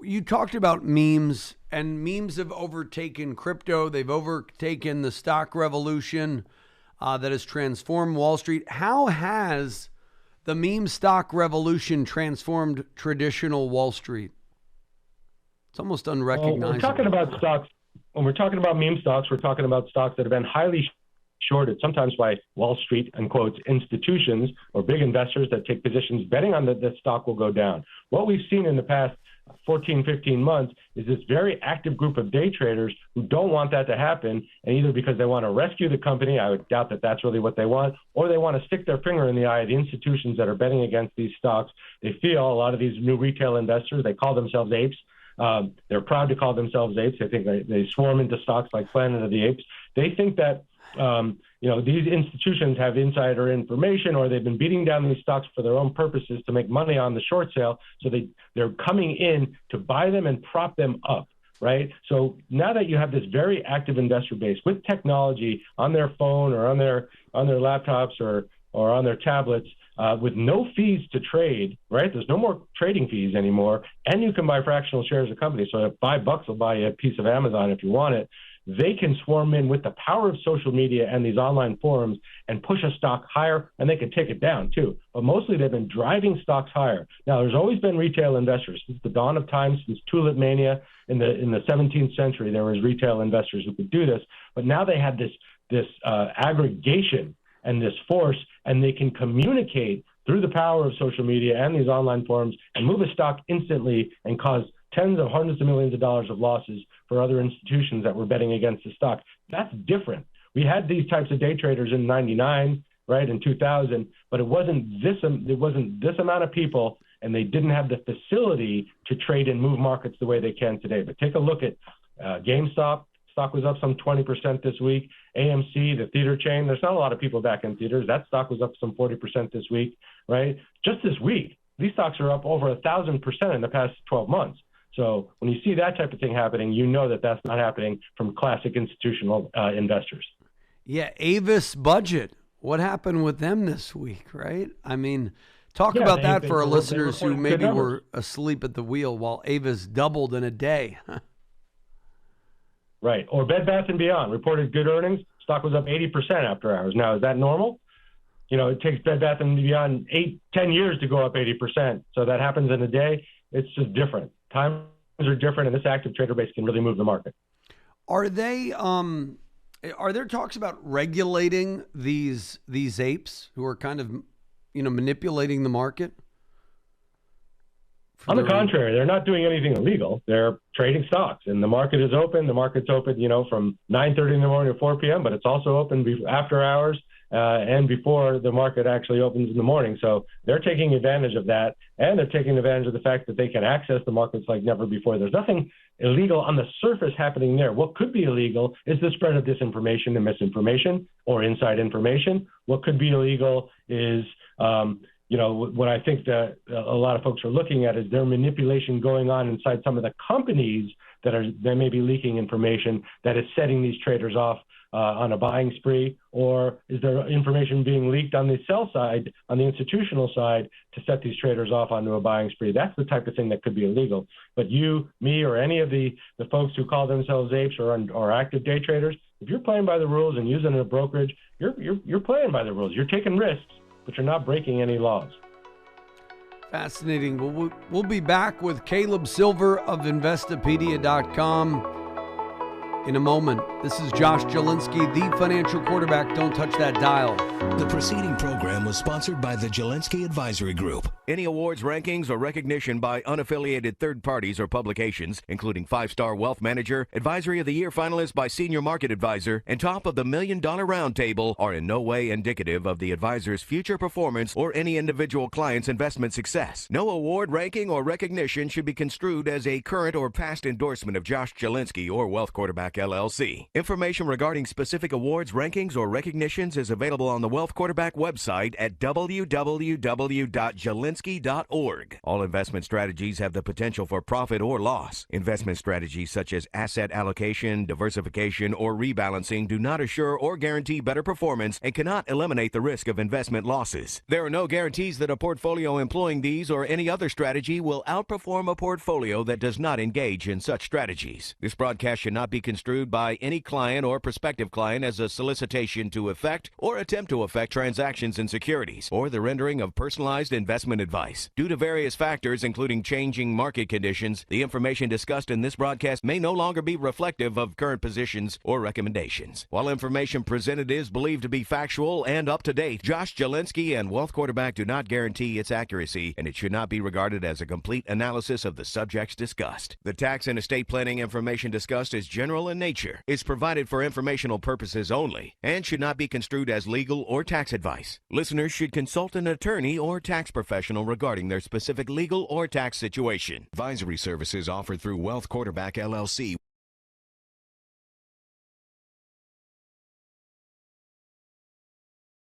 you talked about memes, and memes have overtaken crypto. They've overtaken the stock revolution that has transformed Wall Street. How has the meme stock revolution transformed traditional Wall Street? It's almost unrecognizable. Well, we're talking about stocks. When we're talking about meme stocks, we're talking about stocks that have been highly shorted, sometimes by Wall Street, in quotes, institutions or big investors that take positions betting on that the stock will go down. What we've seen in the past 14, 15 months is this very active group of day traders who don't want that to happen, and either because they want to rescue the company, I would doubt that that's really what they want, or they want to stick their finger in the eye of the institutions that are betting against these stocks. They feel, a lot of these new retail investors, they call themselves apes. They're proud to call themselves apes. They think they swarm into stocks like Planet of the Apes. They think that these institutions have insider information, or they've been beating down these stocks for their own purposes to make money on the short sale. So they're coming in to buy them and prop them up, right? So now that you have this very active investor base with technology on their phone or on their laptops or on their tablets, with no fees to trade, right? There's no more trading fees anymore, and you can buy fractional shares of companies. So at $5 will buy you a piece of Amazon if you want it. They can swarm in with the power of social media and these online forums and push a stock higher, and they can take it down too. But mostly they've been driving stocks higher. Now, there's always been retail investors. Since the dawn of time, since tulip mania in the 17th century, there was retail investors who could do this. But now they have this aggregation and this force, and they can communicate through the power of social media and these online forums and move a stock instantly and cause tens of hundreds of millions of dollars of losses for other institutions that were betting against the stock. That's different. We had these types of day traders in 99, right, in 2000, but it wasn't this amount of people, and they didn't have the facility to trade and move markets the way they can today. But take a look at Game Stop. Stock was up some 20% this week. AMC, the theater chain, there's not a lot of people back in theaters. That stock was up some 40% this week, right? Just this week, these stocks are up over 1,000% in the past 12 months. So when you see that type of thing happening, you know that that's not happening from classic institutional investors. Yeah, Avis Budget. What happened with them this week, right? I mean, talk about that for our listeners who maybe were asleep at the wheel while Avis doubled in a day. Right. Or Bed Bath & Beyond reported good earnings. Stock was up 80% after hours. Now, is that normal? It takes Bed Bath & Beyond 8-10 years to go up 80%. So that happens in a day. It's just different. Times are different, and this active trader base can really move the market. Are there talks about regulating these apes who are kind of, manipulating the market? On the contrary, they're not doing anything illegal. They're trading stocks, and the market is open. The market's open, from 9:30 in the morning to 4 p.m., but it's also open after hours and before the market actually opens in the morning. So they're taking advantage of that, and they're taking advantage of the fact that they can access the markets like never before. There's nothing illegal on the surface happening there. What could be illegal is the spread of disinformation and misinformation or inside information. What could be illegal is what I think that a lot of folks are looking at is their manipulation going on inside some of the companies that may be leaking information that is setting these traders off on a buying spree, or is there information being leaked on the sell side, on the institutional side, to set these traders off onto a buying spree? That's the type of thing that could be illegal. But you, me, or any of the folks who call themselves apes or active day traders, if you're playing by the rules and using a brokerage, you're playing by the rules. You're taking risks, but you're not breaking any laws. Fascinating. Well, we'll be back with Caleb Silver of Investopedia.com in a moment. This is Josh Jalinski, the financial quarterback. Don't touch that dial. The preceding program was sponsored by the Jalinski Advisory Group. Any awards, rankings, or recognition by unaffiliated third parties or publications, including 5-Star Wealth Manager, Advisory of the Year finalist by Senior Market Advisor, and top of the $1 Million Roundtable, are in no way indicative of the advisor's future performance or any individual client's investment success. No award, ranking, or recognition should be construed as a current or past endorsement of Josh Jalinski or Wealth Quarterback Quarterback LLC. Information regarding specific awards, rankings, or recognitions is available on the Wealth Quarterback website at www.jalinski.org. All investment strategies have the potential for profit or loss. Investment strategies such as asset allocation, diversification, or rebalancing do not assure or guarantee better performance and cannot eliminate the risk of investment losses. There are no guarantees that a portfolio employing these or any other strategy will outperform a portfolio that does not engage in such strategies. This broadcast should not be construed by any client or prospective client as a solicitation to effect or attempt to effect transactions in securities or the rendering of personalized investment advice. Due to various factors, including changing market conditions, the information discussed in this broadcast may no longer be reflective of current positions or recommendations. While information presented is believed to be factual and up to date, Josh Jalinski and Wealth Quarterback do not guarantee its accuracy, and it should not be regarded as a complete analysis of the subjects discussed. The tax and estate planning information discussed is general in nature, is provided for informational purposes only, and should not be construed as legal or tax advice. Listeners should consult an attorney or tax professional regarding their specific legal or tax situation. Advisory services offered through Wealth Quarterback LLC.